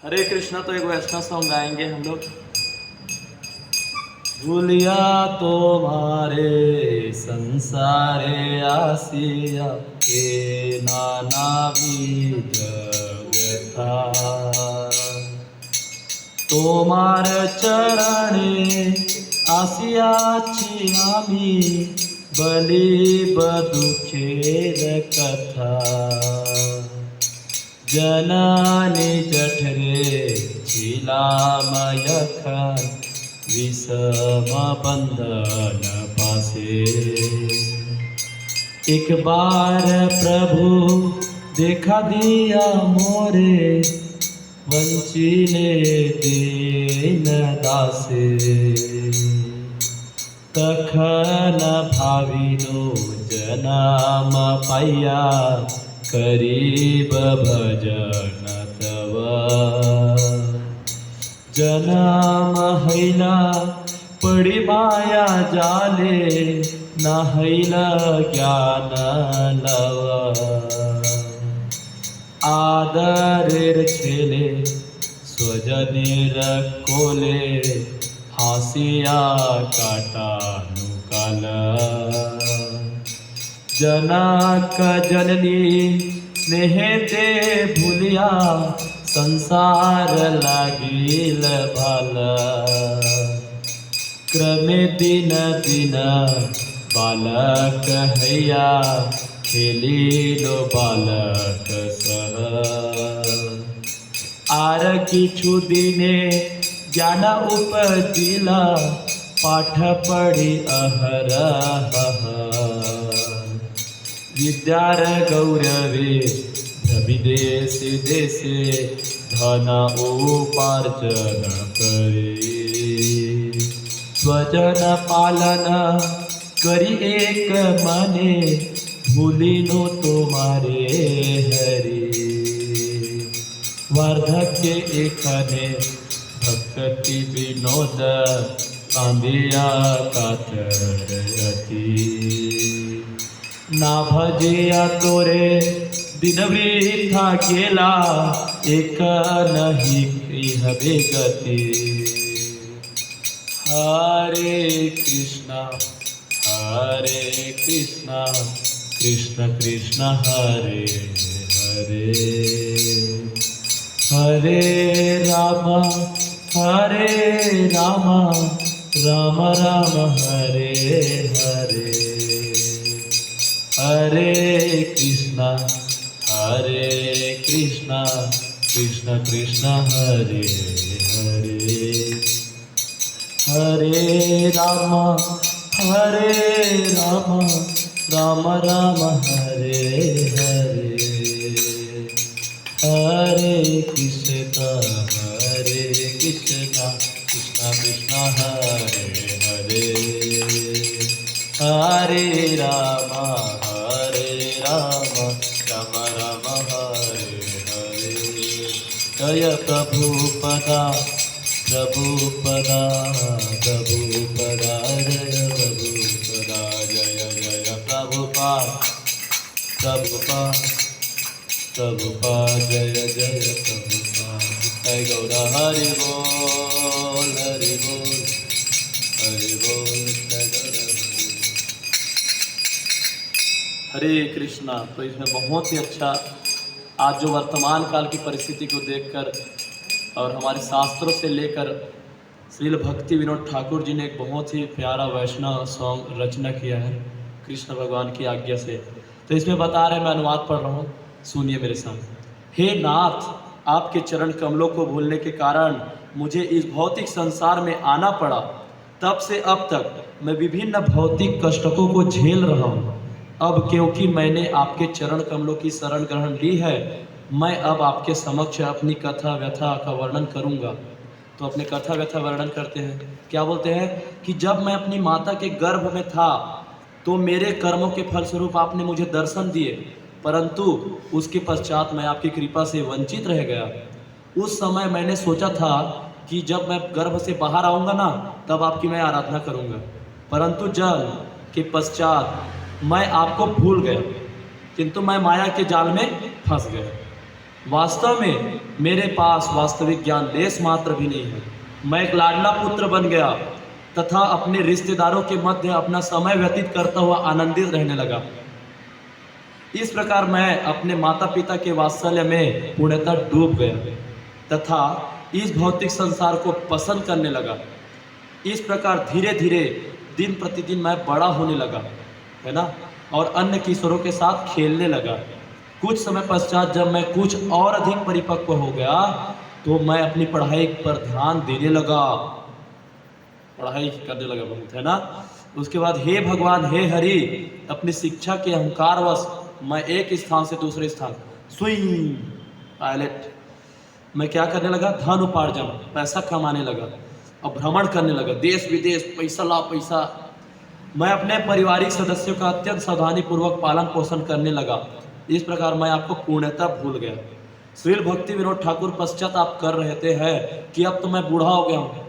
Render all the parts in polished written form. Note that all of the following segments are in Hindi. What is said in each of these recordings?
हरे कृष्णा। तो एक वैष्णव सॉन्ग गाएंगे हम लोग। भूलिया तुम्हारे संसारे आसिया के नाना विध व्यथा, তোমার চরণে আসিয়াছি আমি বলিব দুঃখের কথা, জননী জঠরে ছিলাম যখন विषम बंधन पासे, एक बार प्रभु देखा दिया मोरे वंचिले दीन दासे, तखन भाविनो जन्म पाया करीब भजन तव, जन्म हैला पड़ी माया जाले न हैला ज्ञान लवा, आदरेर छेले स्वजनेर कोले हासिया काटानु काला, जनक जननी स्नेहते भूलिया संसार लागिल भाला, क्रमे दिन दिन बालक हैया खेलिलो बालक सह, आर किछु दिने ज्ञान उपजिला पाठ पढ़ी अहरह, विद्यार गौरवे विदेश देशे धन उपार्जन करे, स्वजन पालन करी एक मने भूलिनो तुम्हारे हरि, वार्धक्य एकने भक्ति विनोद कांदिया कातरती, ना भजिया तोरे दिन वृथा गेला एक नहीं हबे गति, हरे कृष्णा कृष्ण कृष्ण हरे हरे, हरे राम राम राम हरे हरे, हरे कृष्णा कृष्ण कृष्ण हरे हरे, हरे राम राम राम हरे हरे, हरे कृष्ण कृष्ण कृष्ण हरे हरे, हरे राम राम राम हरे हरे, जय प्रभुपदा जय प्रभुपदा, जय प्रभुपदा, जय जय प्रभुपाद जय जय प्रभुपाद, जय गौर हरि बोल हरि बोल हरि बोल, जय गौर हरे कृष्णा। तो इसमें बहुत ही अच्छा आज जो वर्तमान काल की परिस्थिति को देखकर और हमारे शास्त्रों से लेकर श्रील भक्ति विनोद ठाकुर जी ने एक बहुत ही प्यारा वैष्णव सॉन्ग रचना किया है कृष्ण भगवान की आज्ञा से। तो इसमें बता रहे हैं, मैं अनुवाद पढ़ रहा हूँ, सुनिए मेरे साथ। हे नाथ, आपके चरण कमलों को भूलने के कारण मुझे इस भौतिक संसार में आना पड़ा। तब से अब तक मैं विभिन्न भौतिक कष्टों को झेल रहा हूँ। अब क्योंकि मैंने आपके चरण कमलों की शरण ग्रहण ली है, मैं अब आपके समक्ष अपनी कथा व्यथा का वर्णन करूंगा। तो अपने कथा व्यथा वर्णन करते हैं। क्या बोलते हैं कि जब मैं अपनी माता के गर्भ में था तो मेरे कर्मों के फलस्वरूप आपने मुझे दर्शन दिए, परंतु उसके पश्चात मैं आपकी कृपा से वंचित रह गया। उस समय मैंने सोचा था कि जब मैं गर्भ से बाहर आऊँगा ना, तब आपकी मैं आराधना करूँगा, परंतु जन्म के पश्चात मैं आपको भूल गया, किंतु मैं माया के जाल में फंस गया। वास्तव में मेरे पास वास्तविक ज्ञान लेस मात्र भी नहीं है। मैं एक लाडला पुत्र बन गया तथा अपने रिश्तेदारों के मध्य अपना समय व्यतीत करता हुआ आनंदित रहने लगा। इस प्रकार मैं अपने माता पिता के वात्सल्य में पूर्णतः डूब गया तथा इस भौतिक संसार को पसंद करने लगा। इस प्रकार धीरे धीरे दिन प्रतिदिन मैं बड़ा होने लगा, है ना, और अन्य किशोरों के साथ खेलने लगा। कुछ समय पश्चात जब मैं कुछ और अधिक परिपक्व हो गया तो मैं अपनी पढ़ाई पर ध्यान देने लगा, पढ़ाई करने लगा बहुत, है ना। उसके बाद हे भगवान, हे हरि, अपनी शिक्षा के अहंकारवश मैं एक स्थान से दूसरे स्थान स्विंग पायलट मैं क्या करने लगा, धन उपार्जन, पैसा कमाने लगा और भ्रमण करने लगा, देश विदेश, पैसा ला पैसा। मैं अपने पारिवारिक सदस्यों का अत्यंत सावधानी पूर्वक पालन पोषण करने लगा। इस प्रकार मैं आपको पूर्णतः भूल गया। श्रील भक्ति विनोद ठाकुर पश्चाताप कर रहे हैं कि अब तो मैं बूढ़ा हो गया हूँ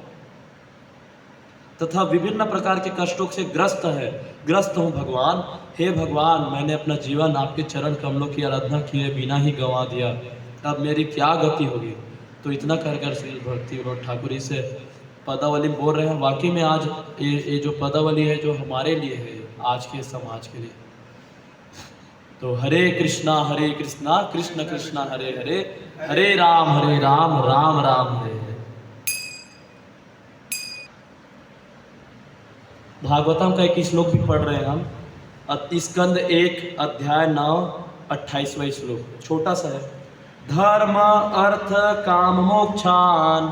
तथा विभिन्न प्रकार के कष्टों से ग्रस्त हूँ भगवान। हे भगवान, मैंने अपना जीवन आपके चरण कमलों की आराधना किए बिना ही गंवा दिया, अब मेरी क्या गति होगी। तो इतना कर श्री भक्ति विनोद ठाकुर इस पदावली बोल रहे हैं। वाकई में आज ये जो पदावली है जो हमारे लिए है, आज के समाज के लिए। तो हरे कृष्णा कृष्ण कृष्णा हरे हरे, हरे राम राम राम हरे हरे। भागवतम का एक श्लोक भी पढ़ रहे हैं हम, स्कंद 1 अध्याय 9 28वां श्लोक, छोटा सा है। धर्म अर्थ काम मोक्षान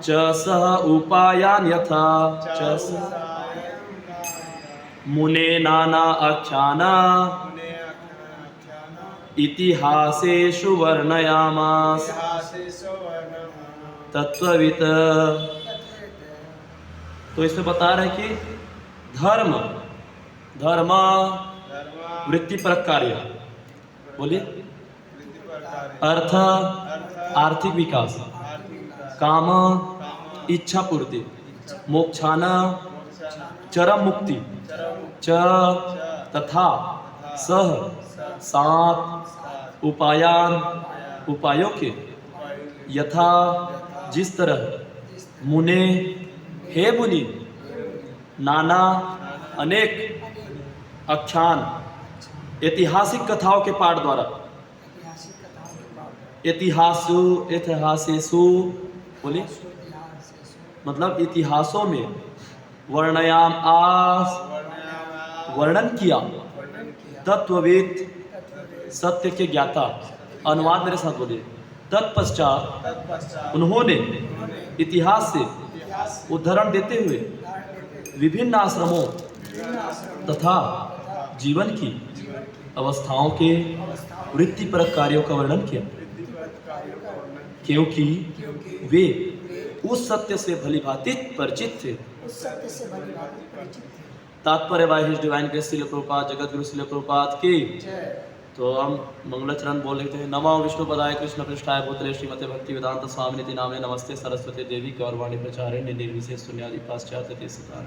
च सह उपायान यथा मुने नाना आख्याना इतिहासेषु वर्णयामास तत्ववित्। तो इसमें बता रहे कि धर्म वृत्तिपरक कार्य, बोलिए, अर्थ आर्थिक विकास, काम इच्छा पूर्ति, मोक्षान चरम मुक्ति, च तथा सह सात उपायों के यथा जिस तरह मुने हे मुनि नाना अनेक आख्यान ऐतिहासिक कथाओं के पाठ द्वारा, इतिहासेषु बोलिए, मतलब इतिहासों में वर्णयाम आस वर्णन किया, तत्ववेद सत्य के ज्ञाता। अनुवाद मेरे साथ बोलिए। तत्पश्चात उन्होंने इतिहास से उदाहरण देते हुए विभिन्न आश्रमों तथा जीवन की अवस्थाओं के वृत्तिपरक कार्यों का वर्णन किया, क्योंकि वे उस सत्य से भलीभांति परिचित थे। तात्पर्य by his divine grace Srila Prabhupada, Jagat Guru Srila Prabhupada की। तो हम मंगलाचरण बोल लेते हैं। नमो विष्णु पदाय कृष्ण पृष्ठाय भूतले श्रीमते भक्ति वेदांत स्वामिनिति नामे नमस्ते सरस्वती देवी गौरवाणी प्रचारिणे निर्विशेष शून्यादि पाश्चात्य तीर्थसार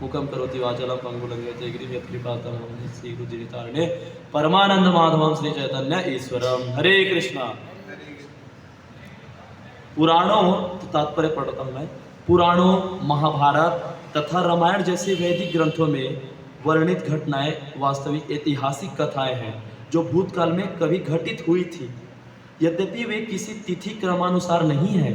मुखम करोति वाचालं पंगुलंघयते गिरिं यत्कृपातमहं श्री गुरुजितारणे परमानंद माधवं श्री चैतन्य ईश्वरम। हरे कृष्णा। पुराणों, तो तात्पर्य पढ़ता हूँ मैं। पुराणों, महाभारत तथा रामायण जैसे वैदिक ग्रंथों में वर्णित घटनाएं वास्तविक ऐतिहासिक कथाएं हैं जो भूतकाल में कभी घटित हुई थी, यद्यपि वे किसी तिथि क्रमानुसार नहीं है।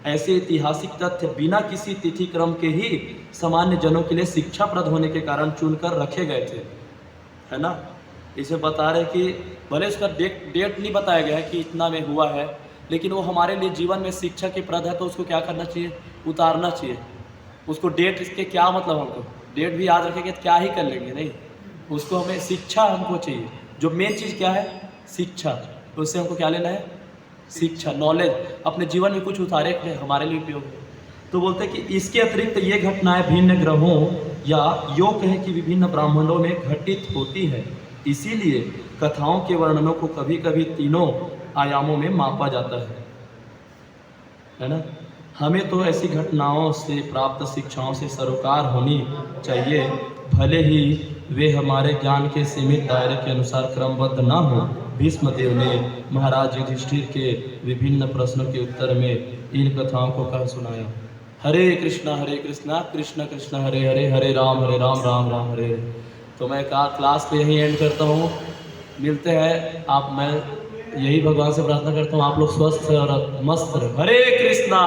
ऐसे ऐतिहासिक तथ्य बिना किसी तिथि क्रम के ही सामान्य जनों के लिए शिक्षाप्रद होने के कारण चुनकर रखे गए थे, है ना। इसे बता रहे कि भले उसका डेट नहीं बताया गया है कि इतना में हुआ है, लेकिन वो हमारे लिए जीवन में शिक्षा के प्रद है, तो उसको क्या करना चाहिए, उतारना चाहिए। उसको डेट इसके क्या मतलब, हमको डेट भी याद रखेंगे तो क्या ही कर लेंगे, नहीं। उसको हमें शिक्षा हमको चाहिए। जो मेन चीज़ क्या है, शिक्षा। तो उससे हमको क्या लेना है, शिक्षा, नॉलेज, अपने जीवन में कुछ उतारे हमारे लिए उपयोग है। तो बोलते हैं कि इसके अतिरिक्त ये घटनाएं भिन्न ग्रहों या यो कहें कि विभिन्न ब्राह्मणों में घटित होती है। इसीलिए कथाओं के वर्णनों को कभी कभी तीनों आयामों में मापा जाता है ना। हमें तो ऐसी घटनाओं से प्राप्त शिक्षाओं से सरोकार होनी चाहिए, भले ही वे हमारे ज्ञान के सीमित दायरे के अनुसार क्रमबद्ध न हो। भीष्मदेव ने महाराज युधिष्ठिर के विभिन्न प्रश्नों के उत्तर में इन कथाओं को कह सुनाया। हरे कृष्णा कृष्ण कृष्ण हरे हरे, हरे राम राम राम हरे हरे। तो मैं क्लास को यहीं एंड करता हूँ। मिलते हैं आप, मैं यही भगवान से प्रार्थना करता हूँ आप लोग स्वस्थ और मस्त रहो। हरे कृष्णा।